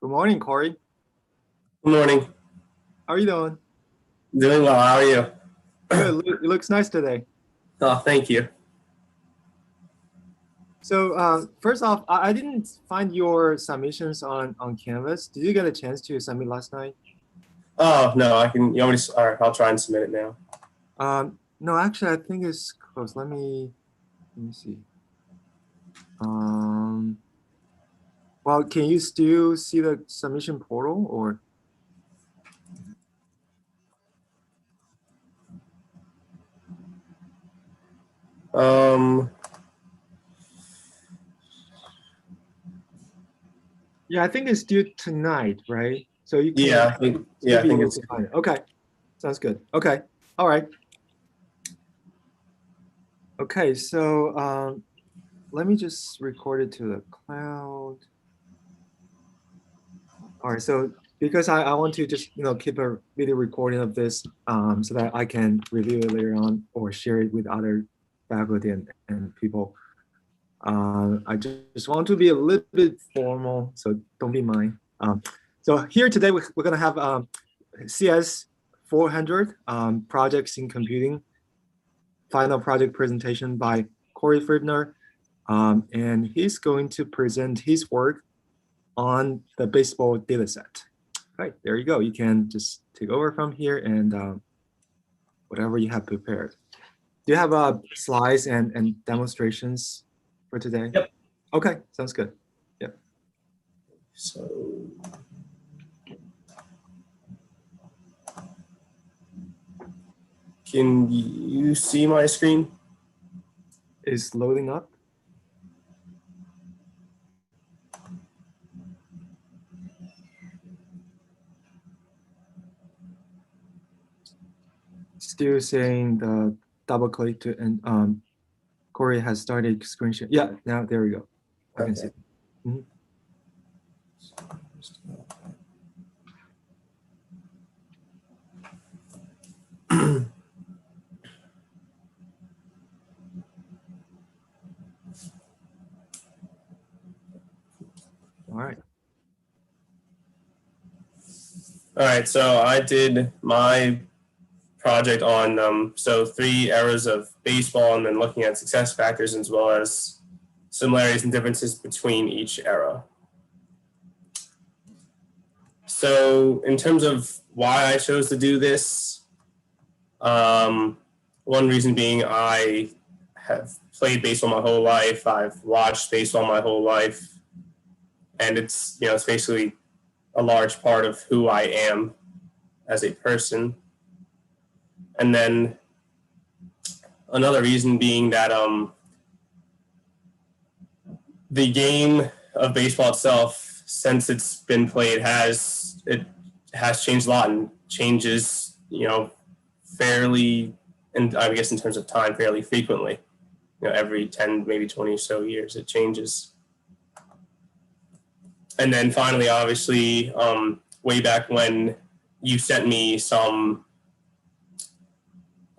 Good morning, Corey. Good morning. How are you doing? Doing well. How are you? Good. It looks nice today. Oh, thank you. So first off, I didn't find your submissions on Canvas. Did you get a chance to submit last night? Oh, no, I can. You want me to? All right, I'll try and submit it now. No, actually, I think it's close. Let me see. Well, can you still see the submission portal or? Um, Yeah, I think it's due tonight, right? So you can yeah, I think. Yeah, still I be think able it's. to find it. Okay, sounds good. Okay, all right. Okay, so let me just record it to the cloud. All right, so because I want to just keep a video recording of this so that I can review it later on or share it with other faculty and people. I just want to be a little bit formal, so don't be mine. So here today we're gonna have CS400 projects in computing final project presentation by Cory Freedner, and he's going to present his work on the baseball data set. Right, there you go. You can just take over from here and whatever you have prepared. Do you have slides and demonstrations for today? Yep. Okay, sounds good. Yep. So. Can you see my screen? Is loading up. Still saying the double click to and Corey has started screen share. Yeah, now there we go. I can see. Mhm. All right. All right. So I did my project on so 3 eras of baseball, and then looking at success factors as well as similarities and differences between each era. So in terms of why I chose to do this, one reason being I have played baseball my whole life. I've watched baseball my whole life, and it's basically a large part of who I am as a person. And then another reason being that the game of baseball itself, since it's been played, has changed a lot and changes, fairly, and I guess in terms of time, fairly frequently. Every 10, maybe 20 or so years, it changes. And then finally, obviously, way back when you sent me some,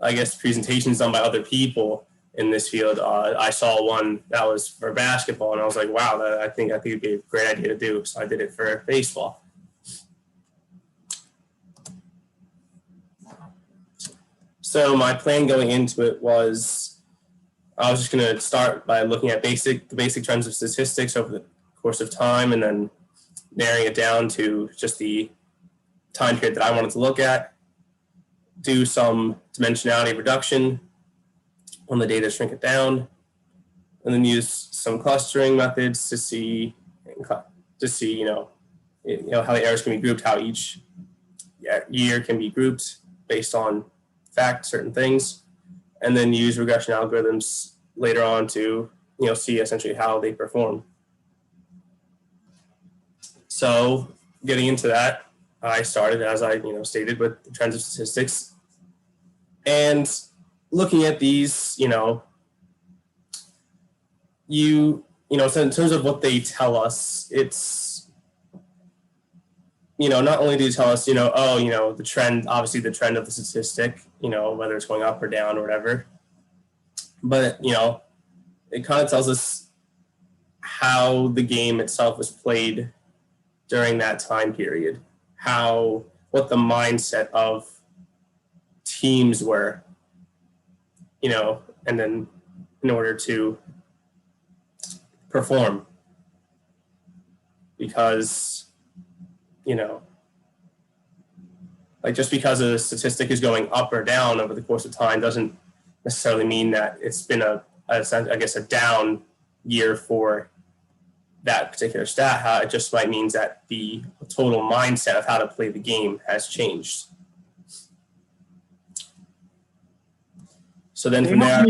I guess, presentations done by other people in this field, I saw one that was for basketball, and I was like, wow, I think it'd be a great idea to do. So I did it for baseball. So my plan going into it was I was just going to start by looking at the basic trends of statistics over the course of time, and then narrowing it down to just the time period that I wanted to look at, do some dimensionality reduction on the data, shrink it down, and then use some clustering methods to see how the errors can be grouped, how each year can be grouped based on certain things, and then use regression algorithms later on to see essentially how they perform. So getting into that, I started, as I stated, with the trends of statistics, and looking at these, so in terms of what they tell us, it's not only do they tell us the trend, obviously the trend of the statistic, whether it's going up or down or whatever, but it kind of tells us how the game itself was played during that time period, what the mindset of teams were, and then in order to perform. Because, like just because a statistic is going up or down over the course of time doesn't necessarily mean that it's been a down year for that particular stat. It just might means that the total mindset of how to play the game has changed. So then from there,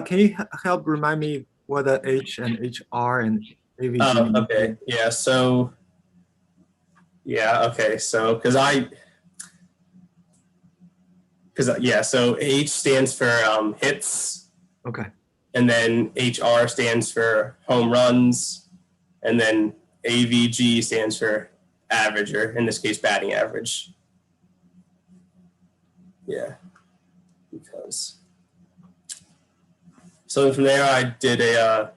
can you help remind me what the H and HR and AVG mean? Okay, yeah. So so H stands for hits. Okay. And then HR stands for home runs, and then AVG stands for average, or in this case, batting average. Yeah, so from there I did a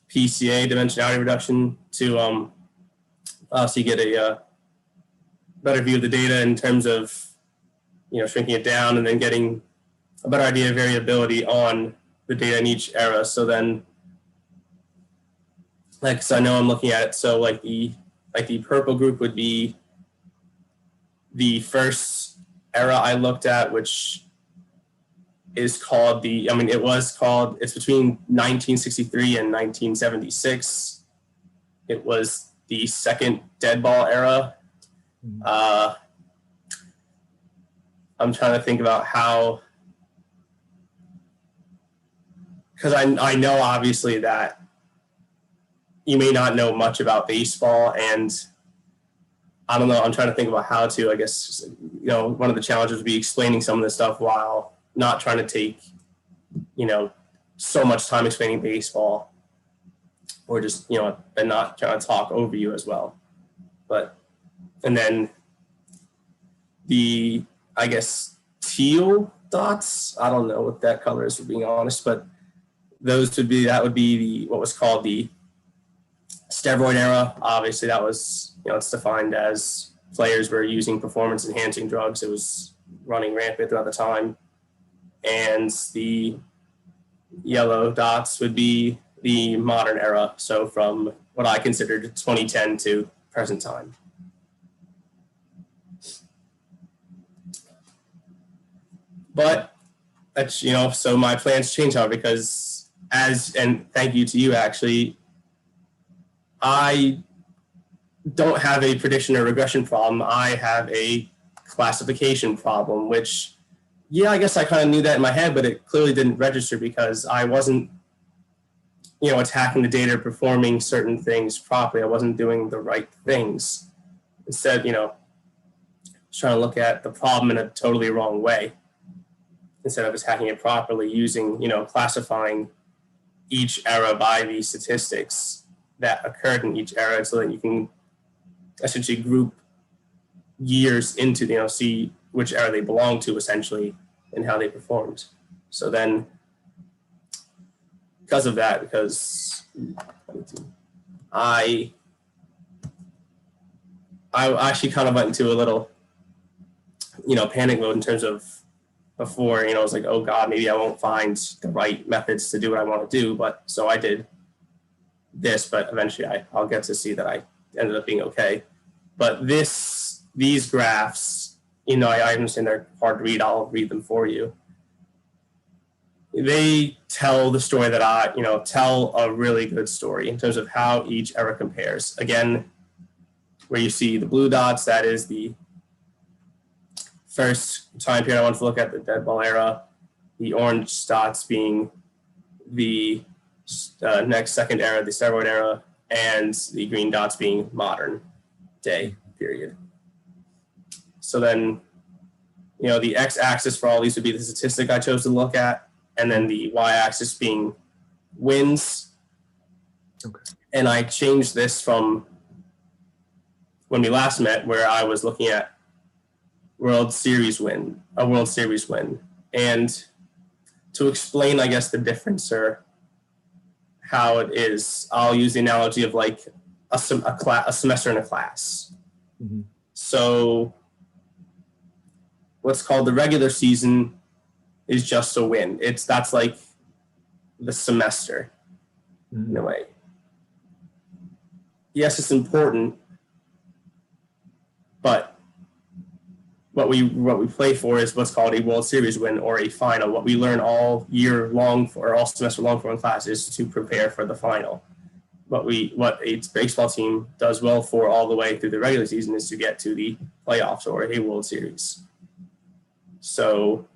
PCA, dimensionality reduction, to so you get a better view of the data in terms of shrinking it down and then getting a better idea of variability on the data in each era. So then, so I know I'm looking at it. So the purple group would be the first era I looked at, which is called it's between 1963 and 1976. It was the second dead ball era. I'm trying to think about how, because I know obviously that you may not know much about baseball, and I don't know, I'm trying to think about how to, I guess, one of the challenges would be explaining some of this stuff while not trying to take, so much time explaining baseball, or just, and not trying to talk over you as well. And then the, I guess, teal dots, I don't know what that color is, for being honest, but that would be what was called the steroid era. Obviously that was, it's defined as players were using performance enhancing drugs. It was running rampant throughout the time. And the yellow dots would be the modern era. So from what I considered 2010 to present time. But that's, so my plans changed now because and thank you to you, actually, I don't have a prediction or regression problem. I have a classification problem, which, I guess I kind of knew that in my head, but it clearly didn't register because I wasn't, attacking the data, performing certain things properly. I wasn't doing the right things. Instead, trying to look at the problem in a totally wrong way, instead of attacking it properly, using, classifying each era by the statistics that occurred in each era, so that you can essentially group years into, see which era they belong to, essentially, and how they performed. So then, because of that, I actually kind of went into a little, panic mode in terms of before, I was like, oh God, maybe I won't find the right methods to do what I want to do. But so I did this, but eventually I'll get to see that I ended up being okay. But these graphs, I understand they're hard to read. I'll read them for you. They tell the story that tell a really good story in terms of how each era compares. Again, where you see the blue dots, that is the first time period I want to look at, the dead ball era. The orange dots being the next second era, the steroid era, and the green dots being modern day period. So then, the x-axis for all these would be the statistic I chose to look at, and then the y-axis being wins. Okay. And I changed this from when we last met, where I was looking at a World Series win. And to explain, I guess, the difference or how it is, I'll use the analogy of like a semester in a class. Mm-hmm. So what's called the regular season is just a win. That's like the semester in a way. Yes, it's important, but what we play for is what's called a World Series win or a final. What we learn all year long or all semester long for in class is to prepare for the final. What a baseball team does well for all the way through the regular season is to get to the playoffs or a World Series. So,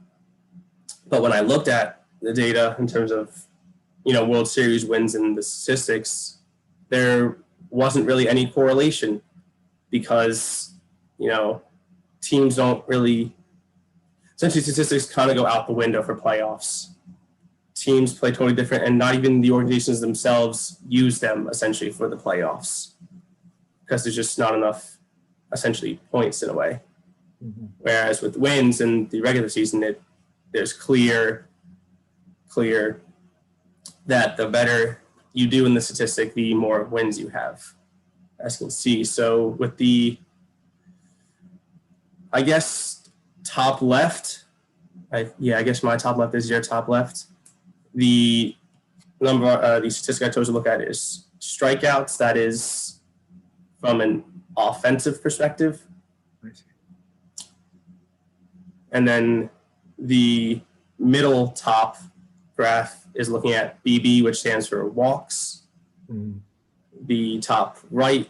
but when I looked at the data in terms of, World Series wins and the statistics, there wasn't really any correlation because, teams don't really, essentially statistics kind of go out the window for playoffs. Teams play totally different, and not even the organizations themselves use them essentially for the playoffs because there's just not enough essentially points in a way. Mm-hmm. Whereas with wins in the regular season, there's clear that the better you do in the statistic, the more wins you have, as you can see. So with the, I guess, top left, I guess my top left is your top left. The number, the statistic I chose to look at is strikeouts. That is from an offensive perspective. And then the middle top graph is looking at BB, which stands for walks. Mm. The top right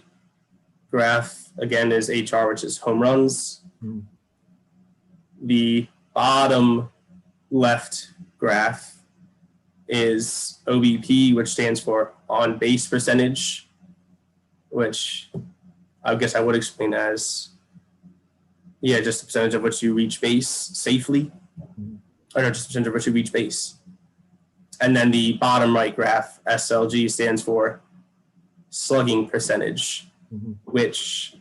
graph, again, is HR, which is home runs. Mm. The bottom left graph is OBP, which stands for on base percentage, which I guess I would explain as, just the percentage of which you reach base safely, or just the percentage of which you reach base. And then the bottom right graph, SLG, stands for slugging percentage, which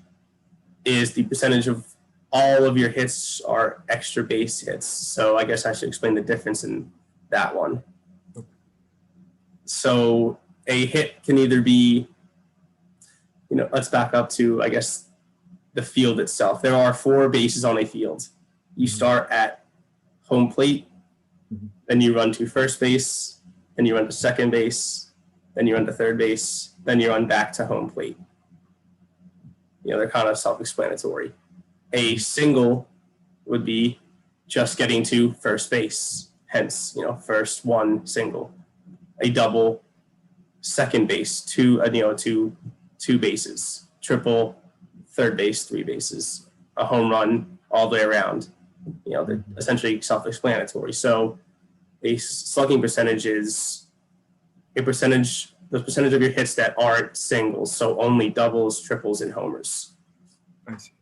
is the percentage of all of your hits are extra base hits. So I guess I should explain the difference in that one. So a hit can either be, let's back up to, I guess, the field itself. There are 4 bases on a field. You start at home plate, then you run to first base, then you run to second base, then you run to third base, then you run back to home plate. They're kind of self-explanatory. A single would be just getting to first base, hence, first one single. A double, second base, two bases, triple, third base, 3 bases, a home run all the way around. They're essentially self-explanatory. So a slugging percentage is the percentage of your hits that aren't singles, so only doubles, triples, and homers. I see.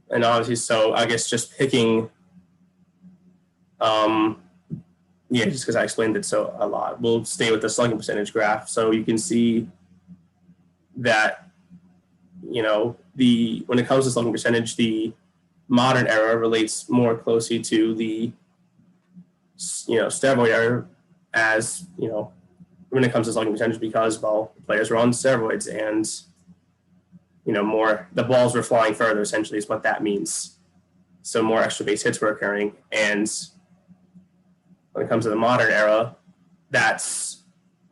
And obviously, so I guess just picking, just because I explained it so a lot, we'll stay with the slugging percentage graph. So you can see that, when it comes to slugging percentage, the modern era relates more closely to the, steroid era as, when it comes to slugging percentage because, players were on steroids and, the balls were flying further, essentially, is what that means. So more extra base hits were occurring. And when it comes to the modern era, that's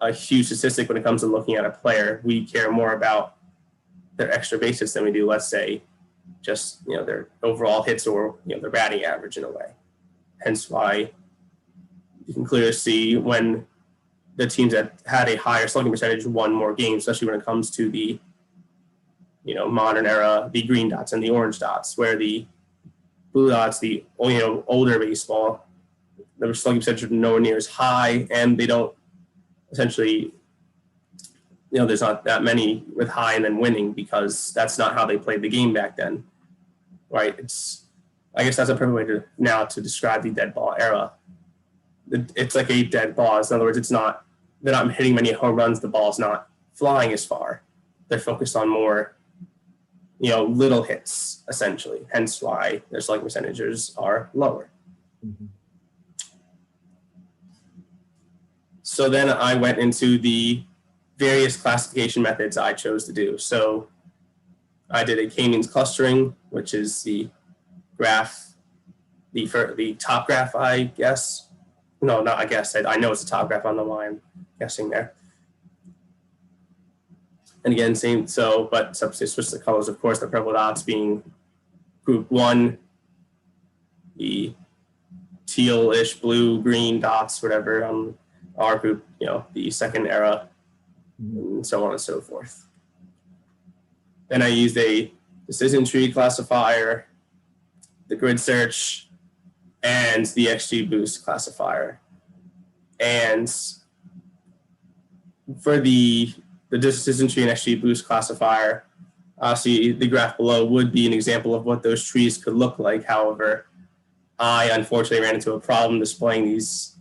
a huge statistic when it comes to looking at a player. We care more about their extra base hits than we do, let's say, just, their overall hits or, their batting average in a way. Hence why you can clearly see when the teams that had a higher slugging percentage won more games, especially when it comes to the, modern era, the green dots and the orange dots, where the blue dots, the, older baseball, the slugging percentage are nowhere near as high, and they don't essentially, there's not that many with high and then winning because that's not how they played the game back then, right? I guess that's a perfect way to describe the dead ball era. It's like a dead ball. In other words, they're not hitting many home runs. The ball's not flying as far. They're focused on more, little hits, essentially. Hence why their slugging percentages are lower. Mm-hmm. So then I went into the various classification methods I chose to do. So I did a k-means clustering, which is the graph, the top graph, I guess. No, not I guess. I know it's a top graph. I don't know why I'm guessing there. And again, same. So, but substitute switch the colors, of course, the purple dots being group 1, the tealish blue, green dots, whatever, our group, the second era, and so on and so forth. Then I used a decision tree classifier, the grid search, and the XGBoost classifier. And for the decision tree and XGBoost classifier, obviously the graph below would be an example of what those trees could look like. However, I unfortunately ran into a problem displaying these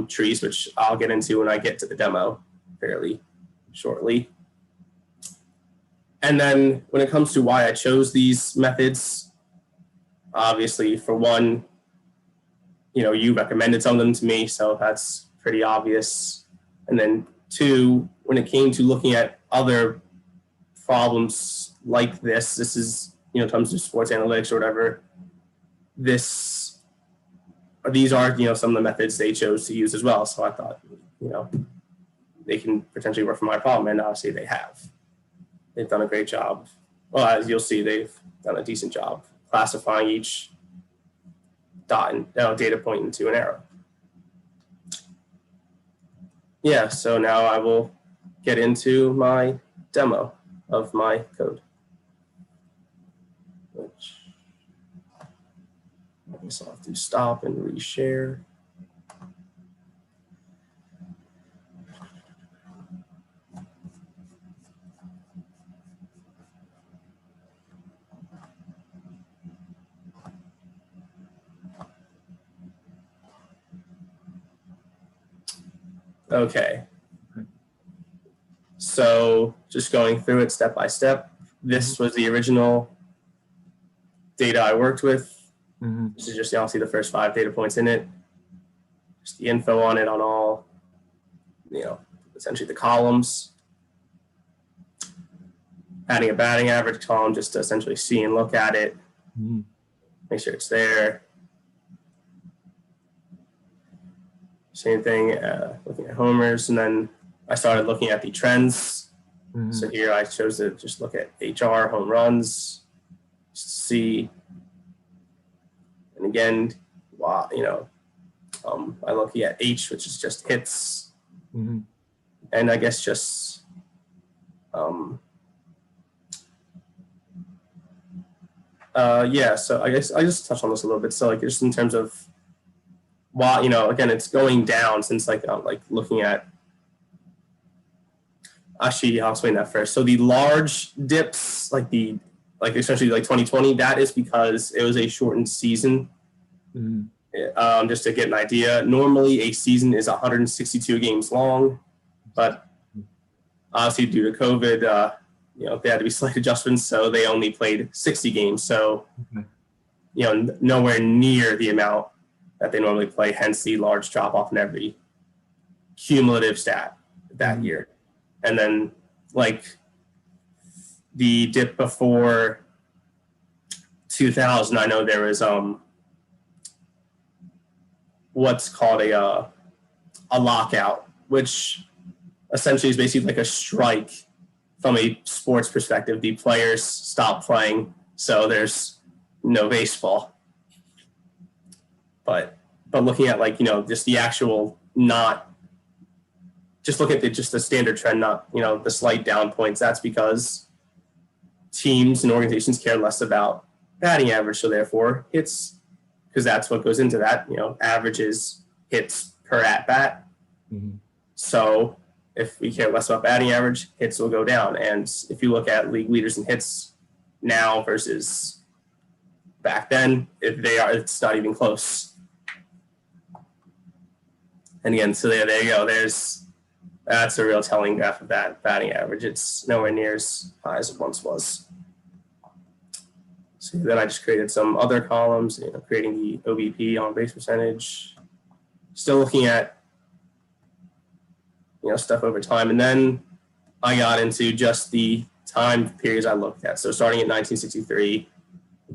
trees, which I'll get into when I get to the demo fairly shortly. And then when it comes to why I chose these methods, obviously, for one, you recommended some of them to me, so that's pretty obvious. And then two, when it came to looking at other problems like this is, comes to sports analytics or whatever, these are, some of the methods they chose to use as well. So I thought, they can potentially work for my problem, and obviously they have. They've done a great job. Well, as you'll see, they've done a decent job classifying each dot and data point into an arrow. Yeah, so now I will get into my demo of my code. Which I guess I'll have to stop and reshare. Okay. So just going through it step by step, this was the original data I worked with. This is just, see the first 5 data points in it. Just the info on it on all, essentially the columns. Adding a batting average column just to essentially see and look at it. Make sure it's there. Same thing, looking at homers, and then I started looking at the trends. So here I chose to just look at HR, home runs, see, and again, wow, I look at H, which is just hits, and I guess just yeah. So I guess I just touched on this a little bit. So like just in terms of why, again, it's going down since like looking at, actually, I'll explain that first. So the large dips, essentially like 2020, that is because it was a shortened season. Just to get an idea, normally a season is 162 games long, but obviously due to COVID, they had to be slight adjustments, so they only played 60 games. So, nowhere near the amount that they normally play, hence the large drop off in every cumulative stat that year. And then like the dip before 2000, I know there was what's called a lockout, which essentially is basically like a strike from a sports perspective. The players stop playing, so there's no baseball. But looking at just the actual, not just look at just the standard trend, not the slight down points. That's because teams and organizations care less about batting average, so therefore hits, because that's what goes into that. Average is hits per at bat. So if we care less about batting average, hits will go down. And if you look at league leaders in hits now versus back then, it's not even close. And again, so there you go. That's a real telling graph of that batting average. It's nowhere near as high as it once was. So then I just created some other columns, creating the OBP, on base percentage, still looking at, stuff over time. And then I got into just the time periods I looked at. So starting at 1963 to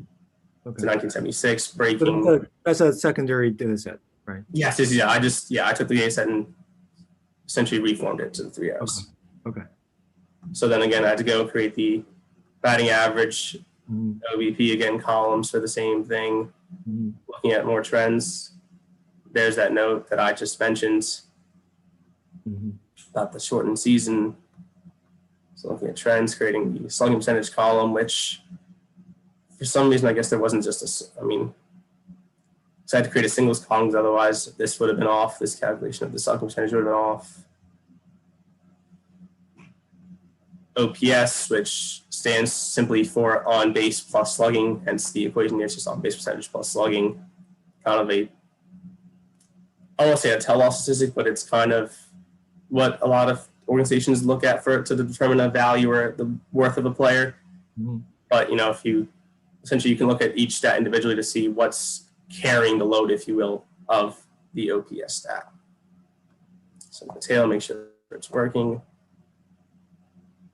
1976, breaking. So that's a secondary data set, right? Yes, yeah. I took the data set and essentially reformed it to the 3 hours. Okay. So then again, I had to go create the batting average, OBP again columns for the same thing. Looking at more trends. There's that note that I just mentioned about the shortened season. So looking at trends, creating the slugging percentage column, which for some reason, I guess there wasn't just so I had to create a singles column, otherwise this would have been off. This calculation of the slugging percentage would have been off. OPS, which stands simply for on base plus slugging, hence the equation here is just on base percentage plus slugging. Kind of I won't say a tell-all statistic, but it's kind of what a lot of organizations look at to determine a value or the worth of a player. But if you essentially, you can look at each stat individually to see what's carrying the load, if you will, of the OPS stat. So the tail, make sure it's working.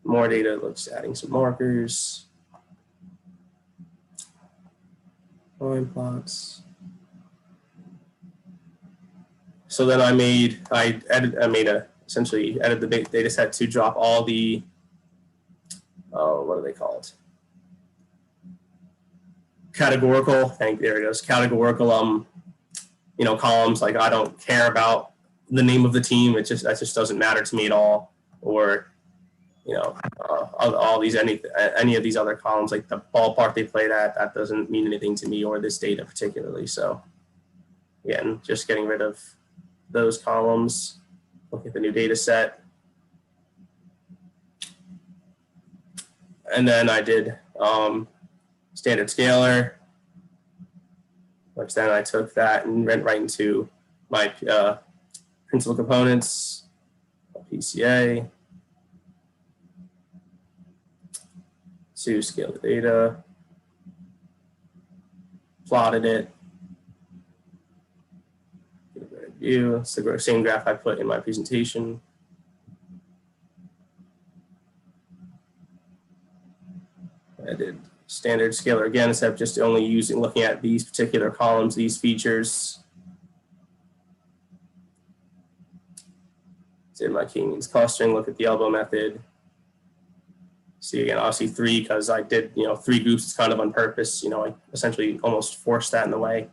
More data, looks adding some markers. Line plots. So then essentially edit the data set to drop all the, what are they called? Categorical, there it goes, categorical, columns. Like, I don't care about the name of the team. That just doesn't matter to me at all. Or, all these, any of these other columns, like the ballpark they played at, that doesn't mean anything to me, or this data particularly. So again, just getting rid of those columns, look at the new data set. And then I did standard scalar, which then I took that and went right into my principal components, PCA, to scale the data, plotted it, view. It's the same graph I put in my presentation. I did standard scalar again, except just only looking at these particular columns, these features. Did my K-means clustering, look at the elbow method. See again, obviously 3, because I did 3 groups kind of on purpose. I essentially almost forced that in the way.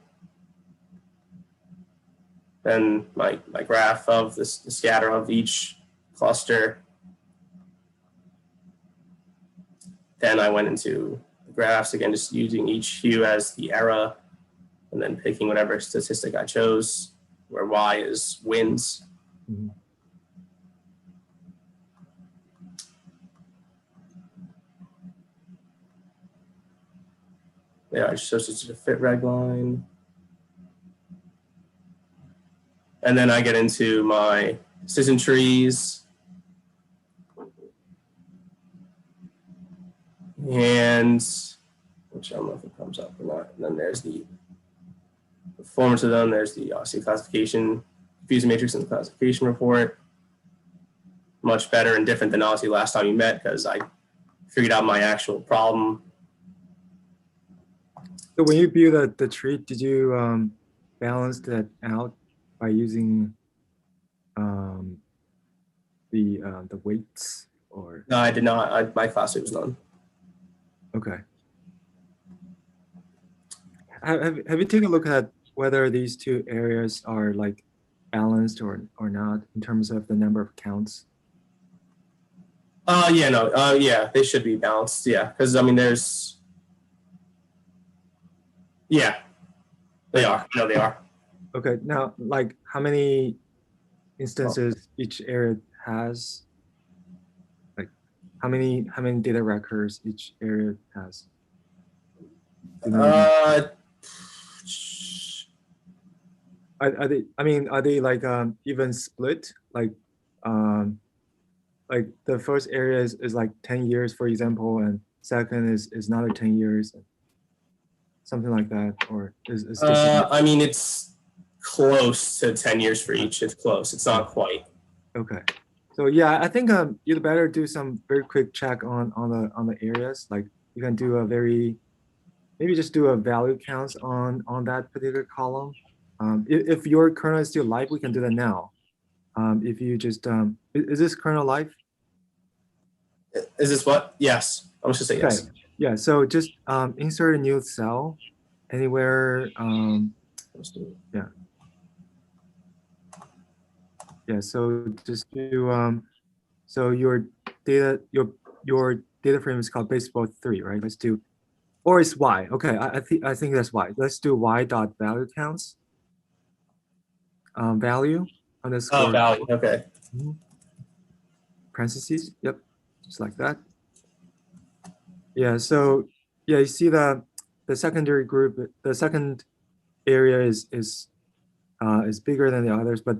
Then my graph of the scatter of each cluster. Then I went into the graphs again, just using each hue as the error, and then picking whatever statistic I chose, where Y is wins. Yeah, I chose just a fit reg line. And then I get into my decision trees. And which I don't know if it comes up or not. And then there's the performance of them. There's the obviously classification, diffusion matrix and the classification report. Much better and different than obviously last time you met, because I figured out my actual problem. So when you build the tree, did you balance that out by using the weights, or? No, I did not. My class was none. Okay. Have you taken a look at whether these two areas are like balanced or not in terms of the number of counts? Yeah, they should be balanced. Yeah, because there's. Yeah, they are. No, they are. Okay. Now, like, how many instances each area has? Like, how many data records each area has? Are they? I mean, are they like even split? Like the first area is like 10 years, for example, and second is another 10 years, something like that, or is it's close to 10 years for each. It's close. It's not quite. Okay. So yeah, I think you'd better do some very quick check on the areas. Like you can do a very maybe just do a value counts on that particular column. If your kernel is still live, we can do that now. If you just is this kernel live? Is this what? Yes. I'm just gonna say Okay. yes. Yeah. So just insert a new cell anywhere. Let's do it. Yeah. Yeah. So just do so your data frame is called baseball 3, right? Let's do or it's y. Okay, I think that's y. Let's do y dot value counts value Oh, underscore value. Okay. mhm, parentheses. Yep, just like that. Yeah. So yeah, you see the secondary group, the second area is bigger than the others, but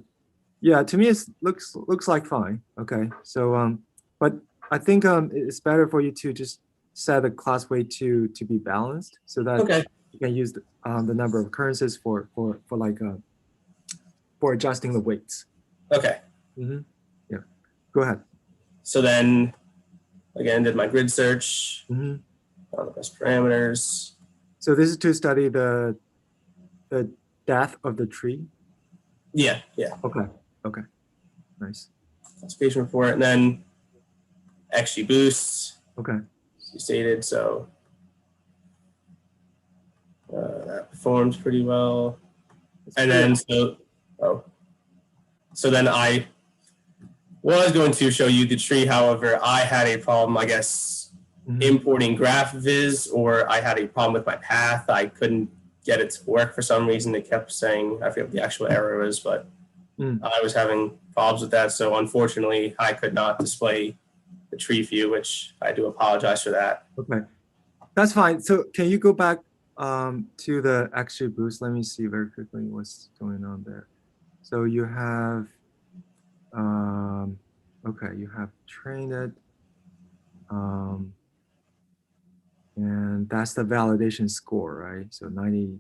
yeah, to me it looks like fine. Okay, so but I think it's better for you to just set the class weight to be balanced so that Okay. you can use the number of occurrences for like for adjusting the weights. Okay. Hmm. Yeah, go ahead. So then again, did my grid search Hmm. on the best parameters. So this is to study the depth of the tree. Yeah. Yeah. Okay. Okay. Nice. Classification report, and then XG boosts. Okay. You stated so. That performs pretty well. And then so then I was going to show you the tree. However, I had a problem, I guess, Mhm. importing graph viz, or I had a problem with my path. I couldn't get it to work for some reason. It kept saying, I forget what the actual error was, but I was having problems with that. So unfortunately, I could not display the tree view, which I do apologize for that. Okay. That's fine. So can you go back to the XG boost? Let me see very quickly what's going on there. So you have okay, you have trained it. And that's the validation score, right? So 92%,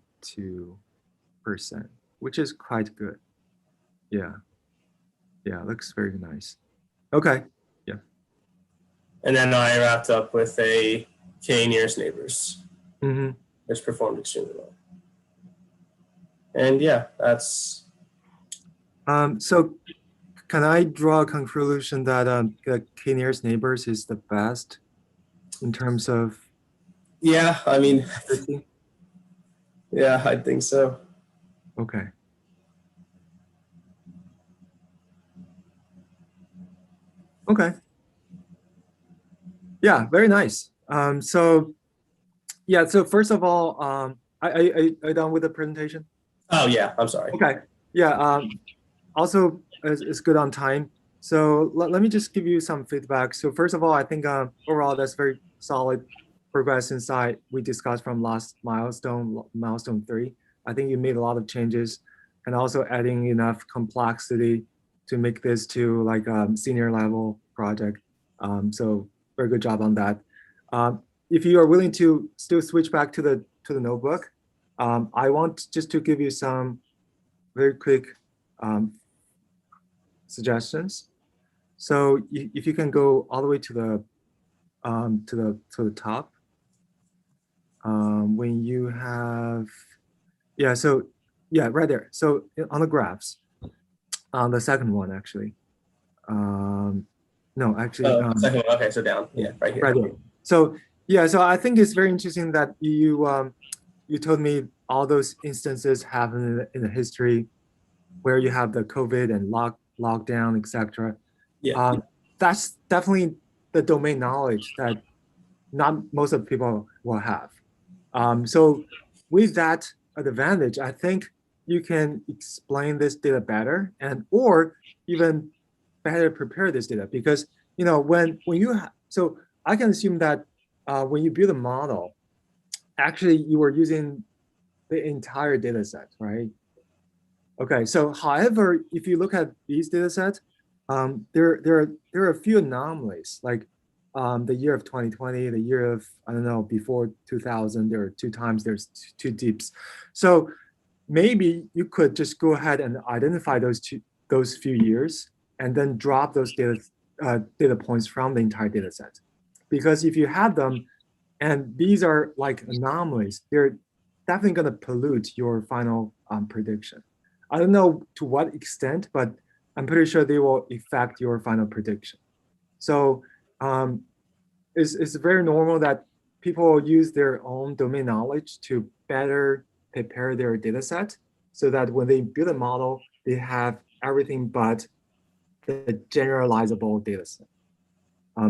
which is quite good. Yeah. Yeah, looks very nice. Okay. Yeah. And then I wrapped up with a K nearest neighbors, Hmm. which performed extremely well. And yeah, that's So can I draw a conclusion that the K nearest neighbors is the best in terms of yeah. I mean, accuracy? yeah, I think so. Okay. Okay. Yeah, very nice. So yeah, so first of all, are you done with the presentation? Oh yeah, I'm sorry. Okay. Yeah. Also, it's good on time. So let me just give you some feedback. So first of all, I think overall that's very solid progress inside we discussed from last milestone 3. I think you made a lot of changes and also adding enough complexity to make this to like senior level project. So very good job on that. If you are willing to still switch back to the notebook, I want just to give you some very quick um, suggestions. So if you can go all the way to the top, when you have yeah, so yeah, right there. So on the graphs, on the second one actually, no, actually, Second one. Okay, so down. Yeah, right here. right there. So yeah, so I think it's very interesting that you told me all those instances happen in the history where you have the COVID and lockdown, etc. Yeah. That's definitely the domain knowledge that not most of the people will have. So with that advantage, I think you can explain this data better and or even better prepare this data because when you so I can assume that when you build a model, actually you were using the entire data set, right? Okay, so however, if you look at these data sets, there are a few anomalies, like the year of 2020, the year of, I don't know, before 2000, there are 2 times, there's 2 dips. So maybe you could just go ahead and identify those few years and then drop those data points from the entire data set. Because if you have them, and these are like anomalies, they're definitely going to pollute your final prediction. I don't know to what extent, but I'm pretty sure they will affect your final prediction. So it's very normal that people use their own domain knowledge to better prepare their data set so that when they build a model, they have everything but the generalizable data set.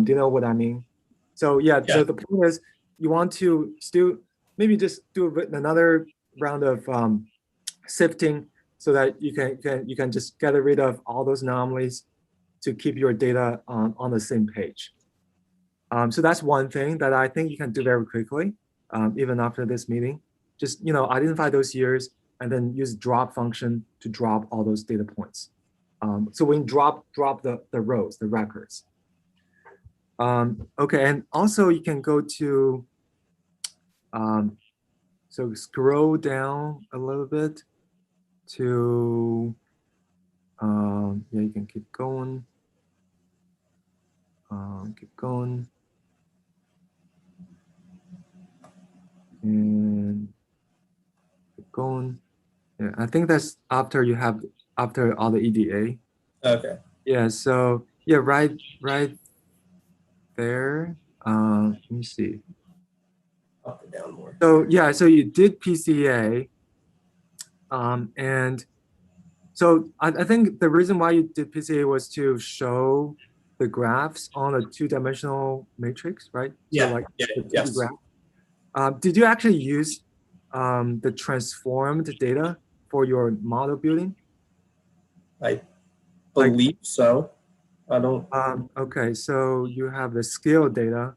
Do you know what I mean? So yeah, the point is you want to still maybe just do another round of sifting so that you can just get rid of all those anomalies to keep your data on the same page. So that's one thing that I think you can do very quickly, even after this meeting. Just identify those years and then use drop function to drop all those data points. So when you drop the rows, the records. Okay, and also you can go to, so scroll down a little bit to, yeah, you can keep going. Keep going. And keep going. Yeah, I think that's after all the EDA. Okay. Yeah, so yeah, right there. Let me see. Up and down more. So yeah, so you did PCA, and so I think the reason why you did PCA was to show the graphs on a two-dimensional matrix, right? Yeah. So like yeah. the 2D Yes. graph. Did you actually use the transformed data for your model building? I believe so. I don't. Okay, so you have the scale data.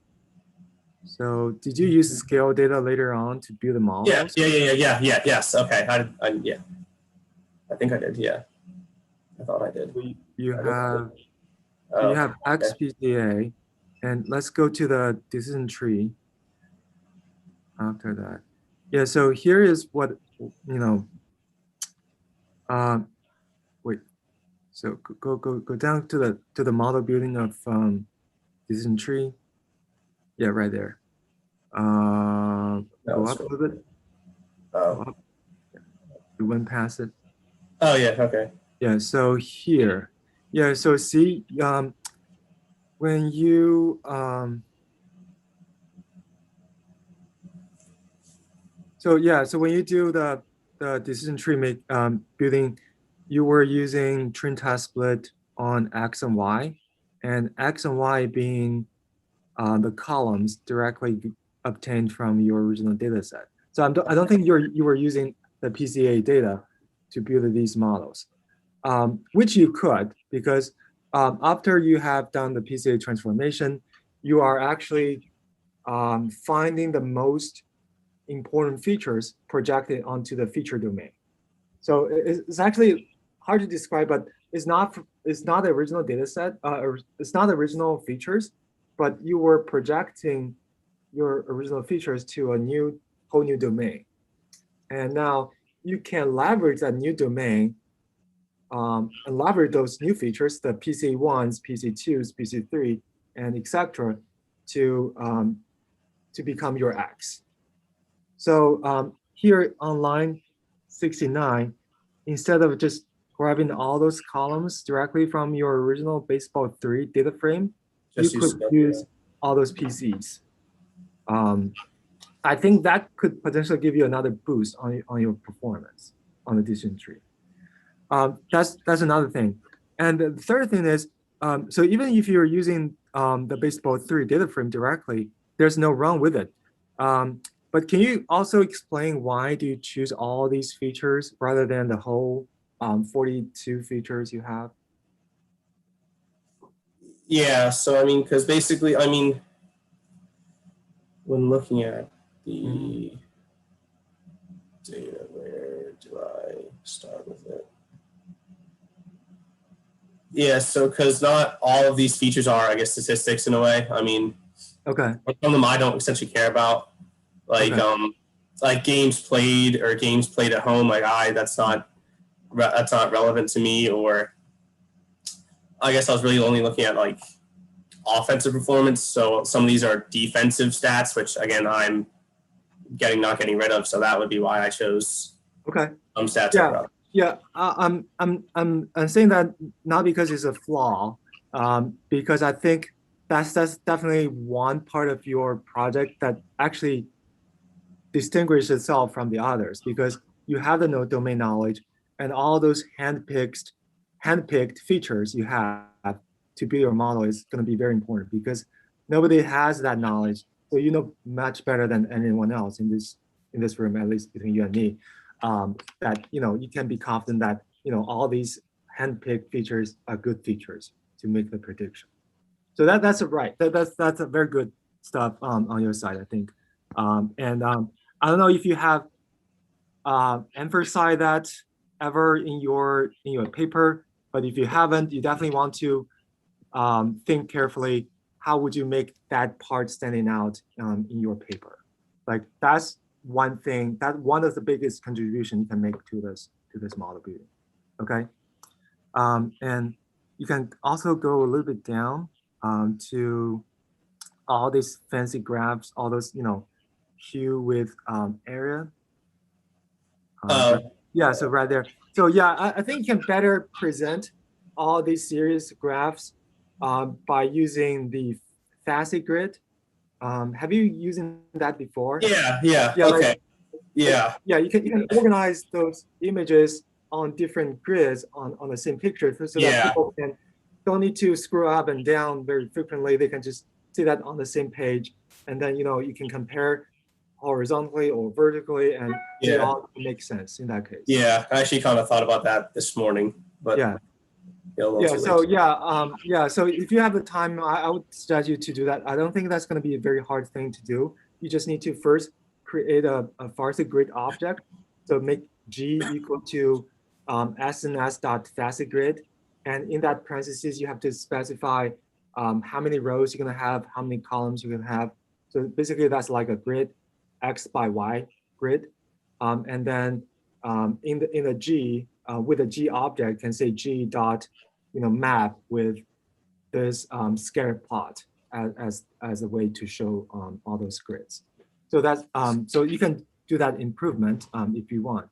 So did you use scale data later on to build the models? Yes. Okay. Yeah. I think I did. Yeah. I thought I did. You have Okay. XPCA, and let's go to the decision tree after that. Yeah, so here is what, wait, so go down to the model building of decision tree. Yeah, right there. Go up a little bit. Oh. You went past it. Oh yeah. Okay. Yeah. So here, yeah. So see, when you so yeah, so when you do the decision tree building, you were using train task split on X and Y, and X and Y being the columns directly obtained from your original data set. So I don't think you were using the PCA data to build these models, which you could, because after you have done the PCA transformation, you are actually finding the most important features projected onto the feature domain. So it's actually hard to describe, but it's not the original data set, or it's not original features, but you were projecting your original features to a whole new domain. And now you can leverage that new domain and leverage those new features, the PC1s, PC2s, PC3, and etc., to become your X. So here on line 69, instead of just grabbing all those columns directly from your original baseball 3 data frame, you could use all those PCs. I think that could potentially give you another boost on your performance on the decision tree. That's another thing. And the third thing is, so even if you're using the baseball 3 data frame directly, there's no wrong with it. But can you also explain why do you choose all these features rather than the whole 42 features you have? Yeah, so I mean, because basically, I mean, when looking at the data, where do I start with it? Yeah, so because not all of these features are, I guess, statistics in a way. I mean, okay, some of them I don't essentially care about, like like games played at home. Like that's not relevant to me, or I guess I was really only looking at like offensive performance. So some of these are defensive stats, which again I'm not getting rid of. So that would be why I chose Okay. some stats Yeah. over others. Yeah. I'm saying that not because it's a flaw, because I think that's definitely one part of your project that actually distinguishes itself from the others because you have the domain knowledge and all those handpicked features you have to build your model is going to be very important because nobody has that knowledge. So you know much better than anyone else in this room, at least between you and me, that you can be confident that all these handpicked features are good features to make the prediction. So that's right. That's a very good stuff on your side, I think. And I don't know if you have emphasized that ever in your paper, but if you haven't, you definitely want to think carefully. How would you make that part standing out in your paper? Like that's one thing. That one of the biggest contribution you can make to this model building. Okay, and you can also go a little bit down to all these fancy graphs, all those hue with area. Uh, Yeah, so right there. So yeah, I think you can better present all these series graphs by using the facet grid. Have you using that before? yeah, Yeah, okay, yeah, yeah, you can organize those images on different grids on the same picture so that yeah, people don't need to scroll up and down very frequently. They can just see that on the same page, and then you can compare horizontally or vertically, and it yeah, all makes sense in that case. yeah. I actually kind of thought about that this morning, but Yeah. a little Yeah, too so late. yeah, so if you have the time, I would suggest you to do that. I don't think that's going to be a very hard thing to do. You just need to first create a facet grid object. So make G equal to SNS dot facet grid, and in that parentheses, you have to specify how many rows you're going to have, how many columns you're going to have. So basically, that's like a grid, X by Y grid, and then in the G with a G object, can say G dot map with this scatter plot as a way to show all those grids. So that's so you can do that improvement if you want,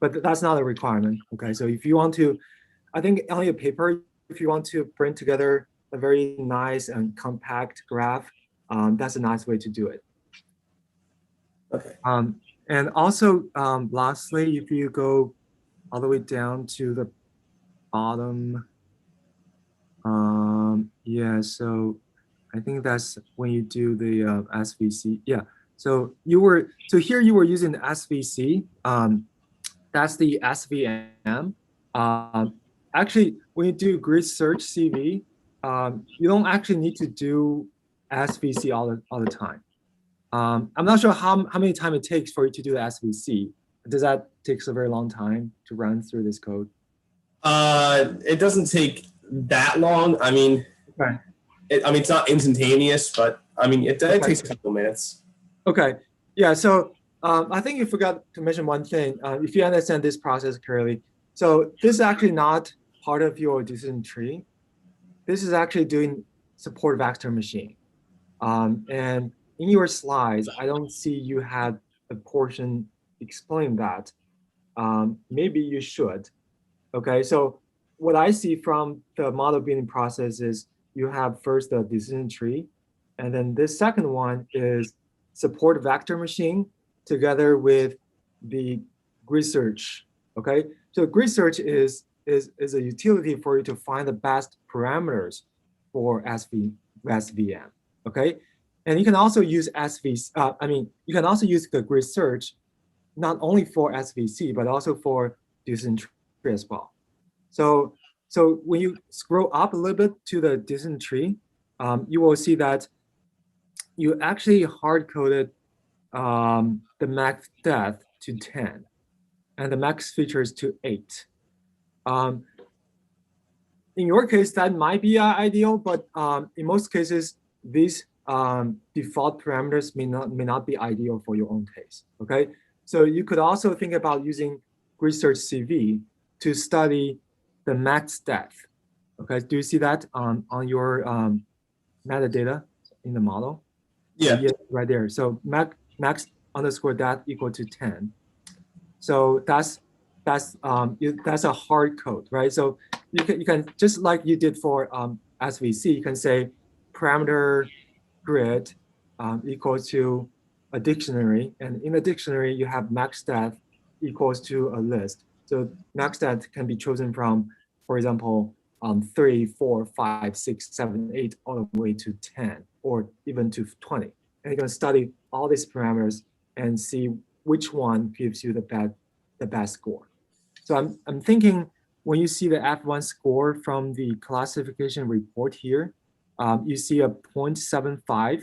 but that's not a requirement. Okay, so if you want to, I think on your paper, if you want to bring together a very nice and compact graph, that's a nice way to do it. Okay. And also, lastly, if you go all the way down to the bottom, yeah, so I think that's when you do the SVC. Yeah, so here you were using SVC. That's the SVM. Actually, when you do grid search CV, you don't actually need to do SVC all the time. I'm not sure how many time it takes for you to do the SVC. Does that takes a very long time to run through this code? It doesn't take that long. I mean, Okay. it's not instantaneous, but I mean, it Okay. takes a couple minutes. Okay. Yeah. So I think you forgot to mention one thing. If you understand this process clearly, so this is actually not part of your decision tree. This is actually doing support vector machine. And in your slides, I don't see you had a portion explain that. Maybe you should. Okay. So what I see from the model building process is you have first the decision tree, and then this second one is support vector machine together with the grid search. Okay, so grid search is a utility for you to find the best parameters for SVM. Okay, and you can also use you can also use the grid search not only for SVC but also for decision tree as well. So when you scroll up a little bit to the decision tree, you will see that you actually hard coded the max depth to 10 and the max features to 8. In your case, that might be ideal, but in most cases, these default parameters may not be ideal for your own case. Okay, so you could also think about using grid search CV to study the max depth. Okay, do you see that on your metadata in the model? Yeah. Yeah, right there. So max underscore that equal to 10. So that's a hard code, right? So you can just like you did for SVC, you can say parameter grid equals to a dictionary, and in a dictionary you have max stat equals to a list. So max stat can be chosen from, for example, 3, 4, 5, 6, 7, 8, all the way to 10, or even to 20. And you can study all these parameters and see which one gives you the best score. So I'm thinking when you see the F1 score from the classification report here, you see a 0.75.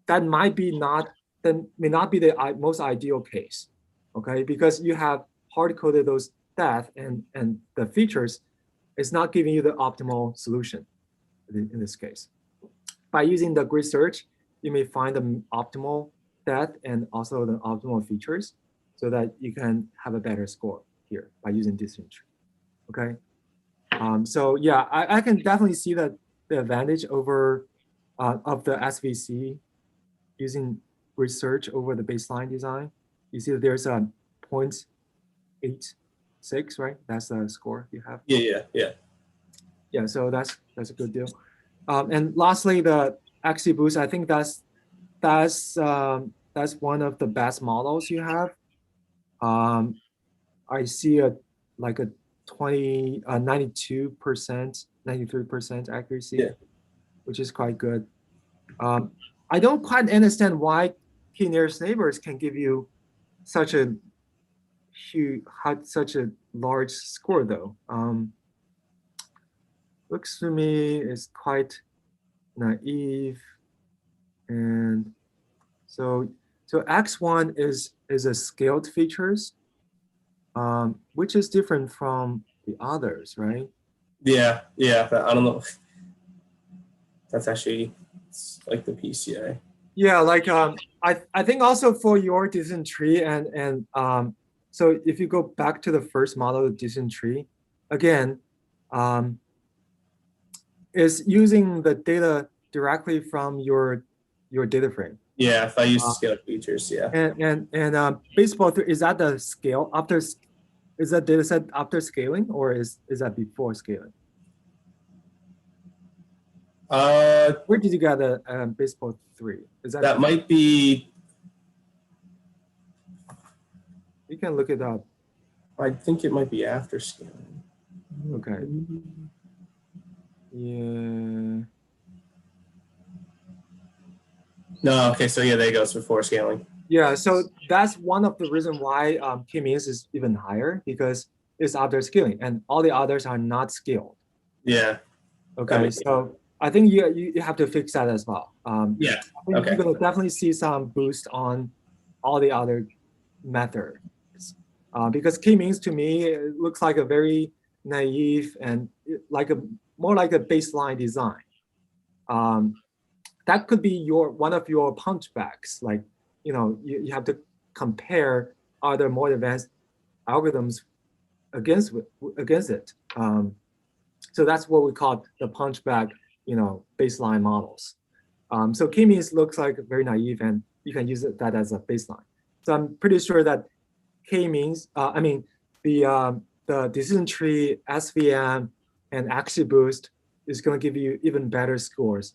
That might be not, that may not be the most ideal case, okay? Because you have hard-coded those depth and the features, it's not giving you the optimal solution in this case. By using the grid search, you may find the optimal depth and also the optimal features so that you can have a better score here by using distance tree, okay? So yeah, I can definitely see that the advantage over of the SVC using research over the baseline design. You see that there's a 0.86, right? That's the score you have. Yeah. Yeah, so that's a good deal. And lastly, the XGBoost, I think that's one of the best models you have. I see like a 92%, 93% accuracy, Yeah. which is quite good. I don't quite understand why key nearest neighbors can give you such a such a large score though. Looks to me is quite naive, and so X1 is a scaled features, which is different from the others, right? Yeah. But I don't know. That's actually like the PCA. Yeah, like I think also for your decision tree and so if you go back to the first model of decision tree, again, um, is using the data directly from your data frame. Yeah, if I use the Uh, scale features, yeah. and baseball is that the scale after, is that data set after scaling or is that before scaling? Uh, Where did you get the baseball 3? Is that that might be. you can look it up. I think it might be after scaling. Okay. Yeah. No, okay, so yeah, there you go. It's before scaling. Yeah, so that's one of the reason why K-means is even higher because it's after scaling and all the others are not scaled. Yeah. Okay, so I think you have to fix that as well. Yeah. I think Okay. you're gonna definitely see some boost on all the other methods because K-means to me it looks like a very naive and like a more like a baseline design. Um, that could be your one of your punchbacks. Like, you have to compare other more advanced algorithms against against it. So that's what we call the punchback, baseline models. So K-means looks like very naive, and you can use that as a baseline. So I'm pretty sure that K-means, I mean, the decision tree, SVM, and XGBoost is going to give you even better scores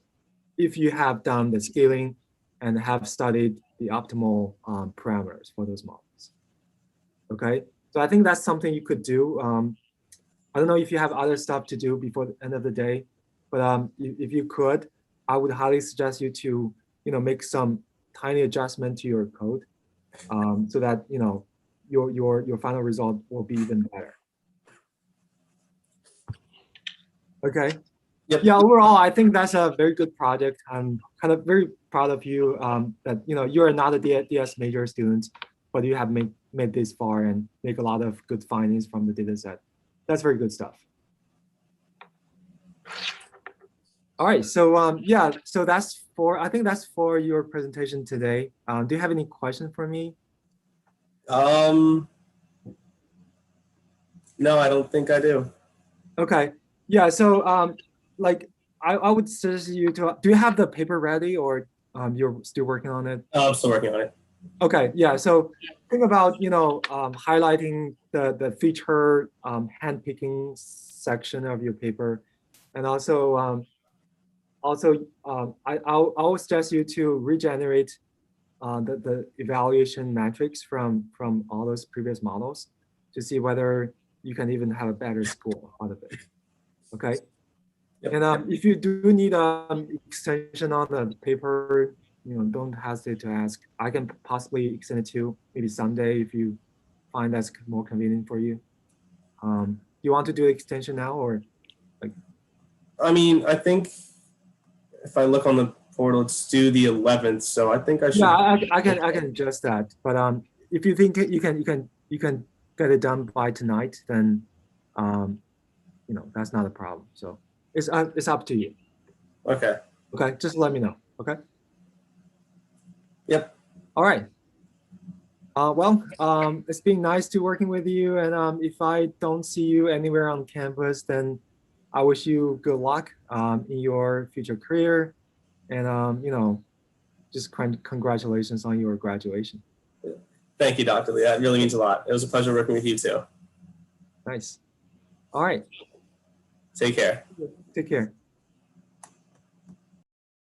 if you have done the scaling and have studied the optimal parameters for those models. Okay, so I think that's something you could do. I don't know if you have other stuff to do before the end of the day, but if you could, I would highly suggest you to make some tiny adjustment to your code so that your final result will be even better. Okay. Yep. Yeah, overall, I think that's a very good project. I'm kind of very proud of you that you're not a DS major student, but you have made this far and make a lot of good findings from the data set. That's very good stuff. All right, so yeah, so I think that's for your presentation today. Do you have any questions for me? No, I don't think I do. Okay. Yeah, so like I would suggest you to, do you have the paper ready, or you're still working on it? Oh, I'm still working on it. Okay, yeah, so think about, highlighting the feature handpicking section of your paper. And also I'll suggest you to regenerate the evaluation metrics from all those previous models to see whether you can even have a better score out of it. Okay. Yep. And if you do need extension on the paper, don't hesitate to ask. I can possibly extend it to maybe someday if you find that's more convenient for you. Do you want to do the extension now, or like? I mean, I think if I look on the portal, it's due the 11th, so I think I Yeah, should. I can adjust that. But if you think you can get it done by tonight, then that's not a problem. So it's up to you. Okay. Okay, just let me know. Okay. Yep. All right. Well, it's been nice to working with you, and if I don't see you anywhere on campus, then I wish you good luck in your future career, and just congratulations on your graduation. Thank you, Dr. Lee. That really means a lot. It was a pleasure working with you too. Nice. All right. Take care. Take care.